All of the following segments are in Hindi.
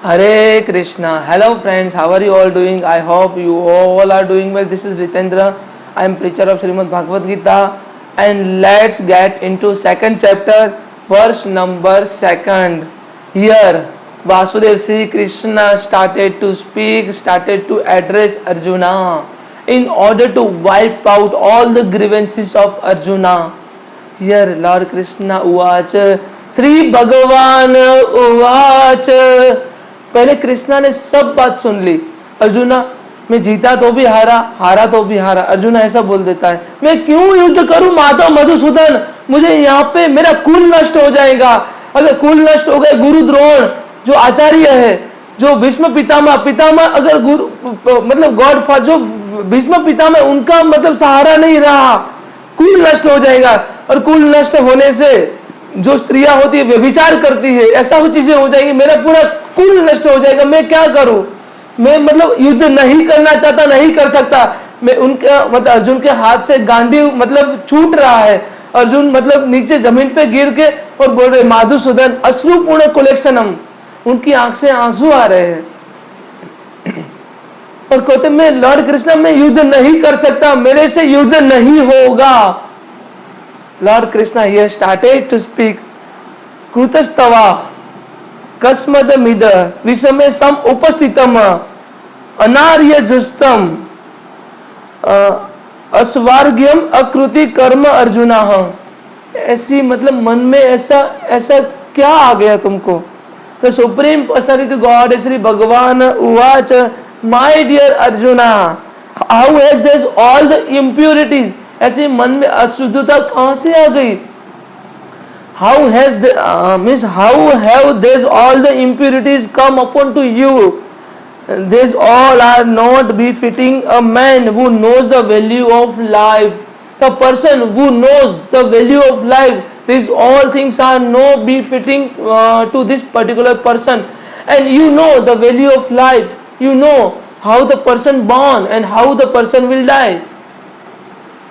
Hare Krishna. Hello friends, how are you all doing? I hope you all are doing well. This is Ritendra. I am preacher of Srimad Bhagavad Gita, and let's get into second chapter, verse number second. Here Vasudev Sri Krishna started to speak, started to address Arjuna in order to wipe out all the grievances of Arjuna. Here Lord Krishna Uvacha, Sri Bhagavan Uvacha. पहले कृष्णा ने सब बात सुन ली। अर्जुना, मैं जीता तो भी हारा, हारा तो भी हारा। अर्जुना ऐसा बोल देता है, मैं क्यों युद्ध करूं माता मधुसूदन, मुझे यहाँ पे मेरा कुल नष्ट हो जाएगा। अगर कुल नष्ट हो गए, गुरु द्रोण जो आचार्य है, जो भीष्म पितामह अगर गुरु मतलब गॉड फादर जो भीष्म पितामह, उनका मतलब सहारा नहीं रहा, कुल नष्ट हो जाएगा। और कुल नष्ट होने से जो स्त्रियां होती है व्यभिचार करती है, ऐसा वो चीजें हो जाएंगी, मेरा पूरा कुल नष्ट हो जाएगा। मैं क्या करूं? मैं मतलब युद्ध नहीं करना चाहता, नहीं कर सकता। मैं उनका मतलब अर्जुन के हाथ से गांडीव मतलब छूट रहा है। अर्जुन मतलब नीचे जमीन पे गिर के और बोल रहे माधुसूदन अश्रुपूर्ण कुलेक्षणम, उनकी आंख से आंसू आ रहे हैं और कहते मैं लॉर्ड कृष्ण में युद्ध नहीं कर सकता, मेरे से युद्ध नहीं होगा। Lord Krishna here started to speak. Krutastava kasmadamida visame sam upastitam anarya justam अस्वार्ग्यम Akriti कर्म अर्जुना। ऐसी मतलब मन में ऐसा ऐसा क्या आ गया तुमको? तो सुप्रीम पर्सनालिटी गॉड श्री भगवान उवाच, my dear Arjuna, how has this all the impurities, ऐसे मन में अशुद्धता कहां से आ गई? How has means how have this all the impurities come upon to you? This all are not befitting a man who knows the value of life. The person who knows the value of life, these all things are not befitting to this particular person. And you know the value of life, you know how the person born and how the person will die.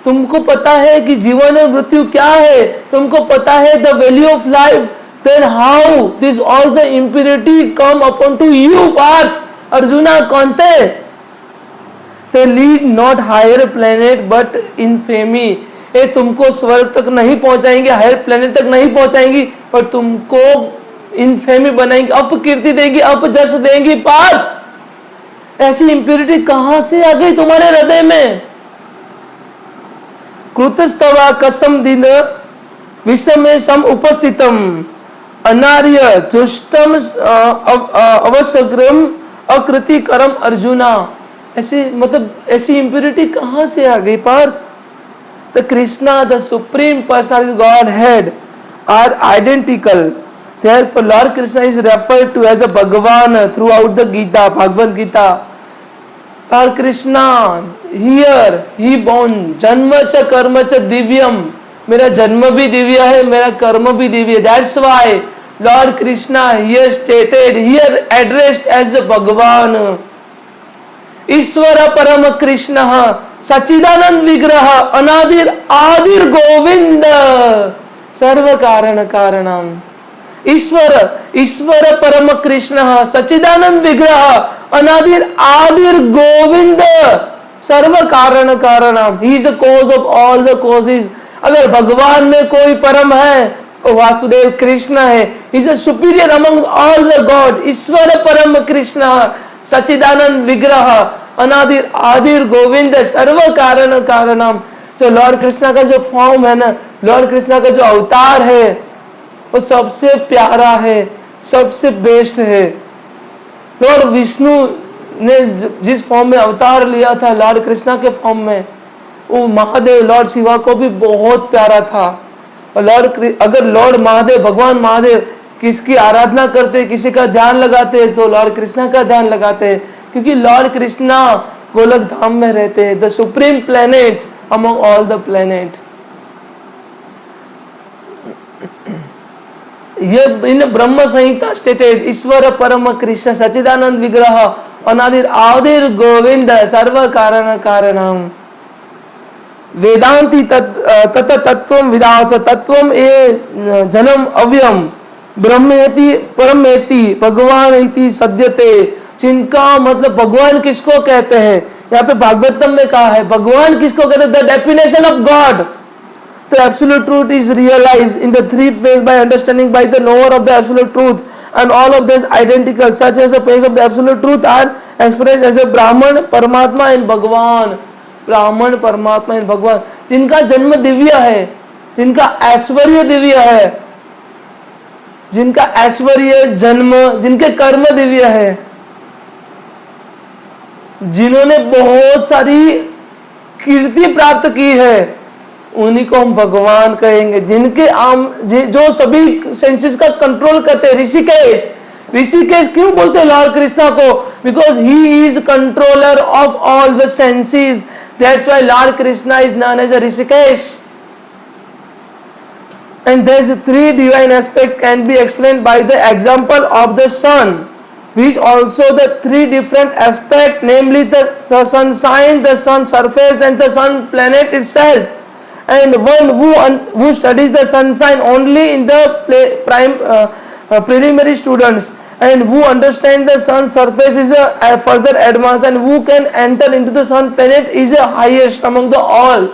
तुमको पता है कि जीवन और मृत्यु क्या है, तुमको पता है the value of life, then how this all the impurity come upon to you Parth? Arjuna कौनते? They lead not higher planet but infamy, ये तुमको स्वर्ग तक नहीं पहुंचाएंगे, हायर प्लेनेट तक नहीं पहुंचाएंगी, पर तुमको इनफेमी बनाएंगे, अपकीर्ति देगी, अपजश देंगी। पार्थ, ऐसी इम्प्योरिटी कहां से आ गई तुम्हारे हृदय में? कृतस्तवा कसम दिन विषमे सम उपस्थितम अनार्य जुष्टम अवसग्रम अकृति करम अर्जुना। ऐसी मतलब ऐसी इम्प्योरिटी कहां से आ गई Parth? The Krishna the supreme personality godhead are identical, therefore lord Krishna is referred to as a Bhagavan throughout the Gita, Bhagavad Gita. Lord Krishna here he born जन्म च कर्म च दिव्यम, मेरा जन्म भी दिव्य है, मेरा कर्म भी Divya. That's why Lord Krishna here stated, here addressed as भगवान ईश्वर परम कृष्ण सच्चिदानंद विग्रह अनादिर आदिर गोविंद सर्व कारण कारणम। ईश्वर परम कृष्ण सच्चिदानंद विग्रह अनादिर आदिर गोविंद सर्व कारण कारणम, he is the cause of all the causes. अगर भगवान में कोई परम है तो वासुदेव कृष्ण है, he is superior among all the god. ईश्वर परम कृष्ण सच्चिदानंद विग्रह अनादिर आदिर गोविंद सर्व कारण कारणम। जो लॉर्ड कृष्ण का जो फॉर्म है ना, लॉर्ड कृष्ण का जो अवतार है, वो सबसे प्यारा है, सबसे बेस्ट है। लॉर्ड विष्णु ने जिस फॉर्म में अवतार लिया था लॉर्ड कृष्णा के फॉर्म में, वो महादेव लॉर्ड शिवा को भी बहुत प्यारा था। और अगर लॉर्ड महादेव, भगवान महादेव किसकी आराधना करते, किसी का ध्यान लगाते, तो लॉर्ड कृष्णा का ध्यान लगाते, क्योंकि लॉर्ड कृष्णा गोलक धाम में रहते हैं, the supreme planet among all the planet. ये इन ब्रह्म संहिता स्टेटेड, ईश्वर परम कृष्ण सच्चिदानंद विग्रह अनादिर आदिर गोविंद सर्व कारण कारणम। वेदांति तत तत्वम विदास तत्वम ए जन्म अव्यम ब्रह्मेति परमेति भगवान इति सद्यते, जिनका मतलब भगवान किसको कहते हैं, यहाँ पे भागवतम में कहा है भगवान किसको कहते हैं, the definition of God. The absolute truth is realized in the three phases by understanding by the knower of the absolute truth, and all of this identical, such as the phase of the absolute truth are expressed as a Brahman, Paramatma and Bhagwan. ब्राह्मण, परमात्मा एंड भगवान, जिनका जन्म दिव्य है, जिनका ऐश्वर्य दिव्य है, जिनका ऐश्वर्य जन्म, जिनके कर्म दिव्य है, जिन्होंने बहुत सारी कीर्ति प्राप्त की है, उन्हीं को हम भगवान कहेंगे. जिनके जो सभी सेंसेस का कंट्रोल करते हैं, ऋषिकेश. ऋषिकेश क्यों बोलते हैं लॉर्ड कृष्णा को? Because he is controller of all the senses. That's why lord Krishna is known as a Rishikesh. And these three divine aspects can be explained by the example of the sun, which also the three different aspects, namely the sun sign, the sun surface and the sun planet itself. And one who studies the sun sign only in the preliminary students, and who understands the sun surface is a further advanced, and who can enter into the sun planet is the highest among the all.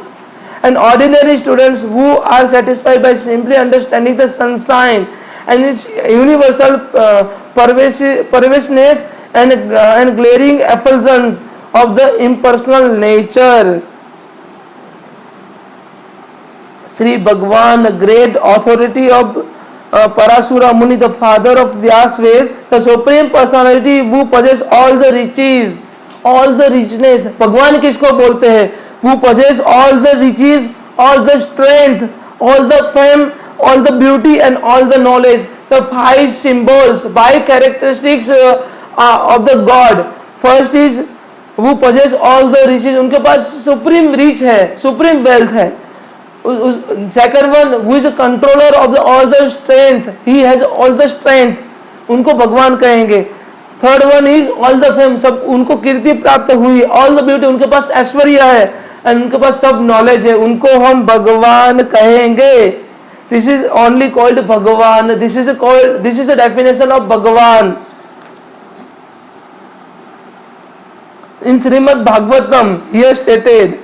And ordinary students who are satisfied by simply understanding the sun sign and its universal pervasiveness and glaring effulgence of the impersonal nature. Sri Bhagwan, the great authority of Parasura Muni, the father of Vyasved, the supreme personality who possesses all the riches, all the richness. भगवान किसको बोलते हैं? Who possess all the riches, all the strength, all the fame, all the beauty and all the knowledge. The five symbols, five characteristics of the God. First is who possess all the riches. उनके पास supreme rich है, supreme wealth है. Second one, who is a controller of all the strength. He has all the strength. उनको भगवान कहेंगे. Third one is all the fame, सब उनको कीर्ति प्राप्त हुई. ऑल द ब्यूटी, उनके पास ऐश्वर्य है एंड उनके पास सब नॉलेज है, उनको हम भगवान कहेंगे. दिस इज ओनली कॉल्ड भगवान. This is a definition of भगवान. इन श्रीमद् भागवतम हियर स्टेटेड,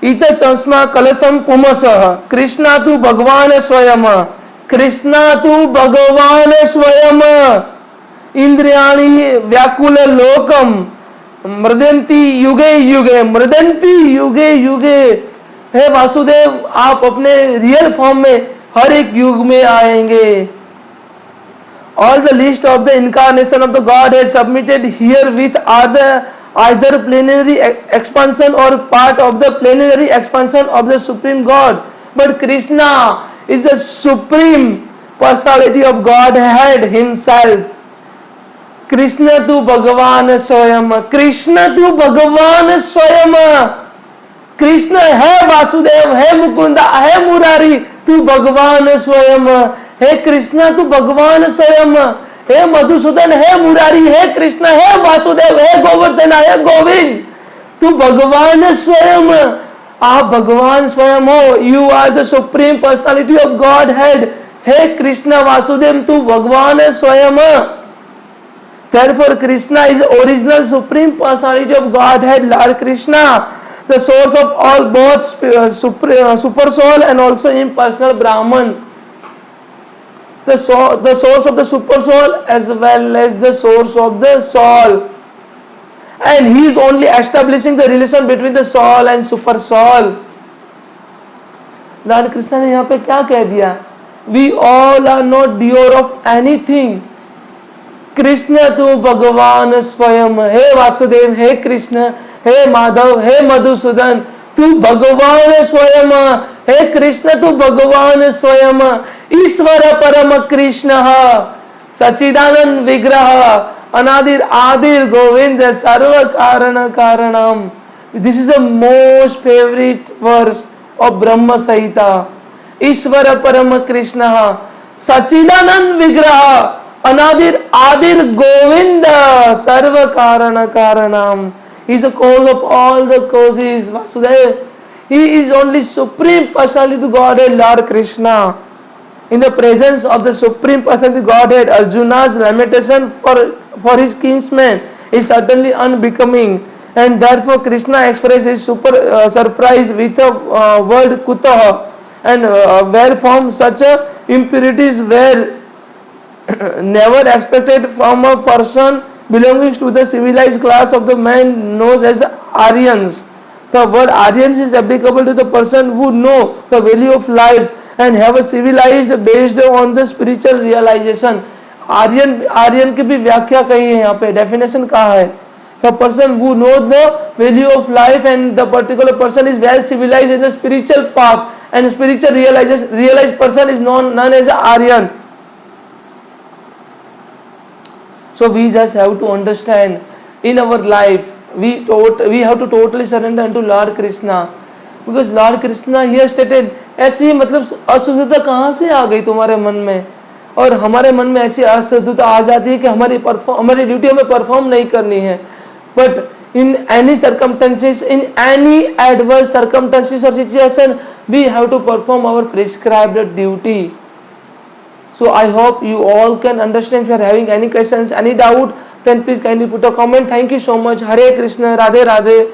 इत चंस्मा कलशम पुमसः कृष्णा तु भगवान स्वयं. कृष्णा तु भगवान स्वयं. इंद्रियाणि व्याकुल लोकम मृदंती युगे युगे. मृदंती युगे युगे. हे वासुदेव, आप अपने रियल फॉर्म में हर एक युग में आएंगे. All the list of the incarnation of the Godhead submitted here with are the either plenary expansion or part of the plenary expansion of the Supreme God. But Krishna is the Supreme Personality of Godhead Himself. Krishna तू भगवान स्वयं. कृष्ण तू भगवान स्वयं. कृष्ण है वासुदेव, है मुकुंदा, है मुरारी, तू भगवान स्वयं. हे कृष्ण तू भगवान स्वयं. हे मधुसूदन, है मुरारी, है कृष्ण, है वासुदेव, है गोवर्धन, है गोविंद, तू भगवान स्वयं. आप भगवान स्वयं हो. You are the supreme personality of godhead. हे कृष्ण वासुदेव, तू भगवान स्वयं. Therefore, Krishna is the original supreme personality of Godhead, Lord Krishna, the source of all, both super soul and also impersonal Brahman. The source of the super soul as well as the source of the soul. And he is only establishing the relation between the soul and super soul. Lord Krishna ने यहाँ पे क्या कह दिया? We all are not doer of anything. Krishna तू भगवान स्वयं. हे वासुदेव, हे कृष्ण, हे माधव, हे मधुसूदन, तू भगवान स्वयं. हे कृष्ण तू भगवान स्वयं. ईश्वर परम कृष्ण सच्चिदानंद विग्रह अनादिर आदिर गोविंद सर्व कारण कारणम. This is the most favourite verse of Brahma Samhita. ईश्वर परम कृष्ण सच्चिदानंद विग्रह अनादिर आदिर गोविंद सर्व कारण कारणम. He is the cause of all the causes. Vasudev, he is only supreme personality to God, Lord Krishna. in the presence of the Supreme Personality Godhead, Arjuna's lamentation for his kinsman is certainly unbecoming, and therefore Krishna expressed his surprise with the word kutaha, and where from such impurities were never expected from a person belonging to the civilized class of the man known as Aryans. The word Aryans is applicable to the person who know the value of life and have a civilized based on the spiritual realization. Aryan की भी व्याख्या कही है, यहाँ पे डेफिनेशन कहा है. The person who knows the value of life and the particular person is well civilized in the spiritual path, and spiritual realized person is known as Aryan. So we just have to understand in our life we have to totally surrender unto Lord Krishna, because Lord Krishna here stated ऐसी मतलब अशुद्धता कहाँ से आ गई तुम्हारे मन में, और हमारे मन में ऐसी अशुद्धता आ जाती है कि हमारी ड्यूटी हमें परफॉर्म नहीं करनी है. But in any circumstances, in any adverse circumstances or situation, we have to perform our prescribed duty. So I hope you all can understand. If you are having any questions, any doubt, then please kindly put a comment. Thank you so much. Hare Krishna, Radhe Radhe.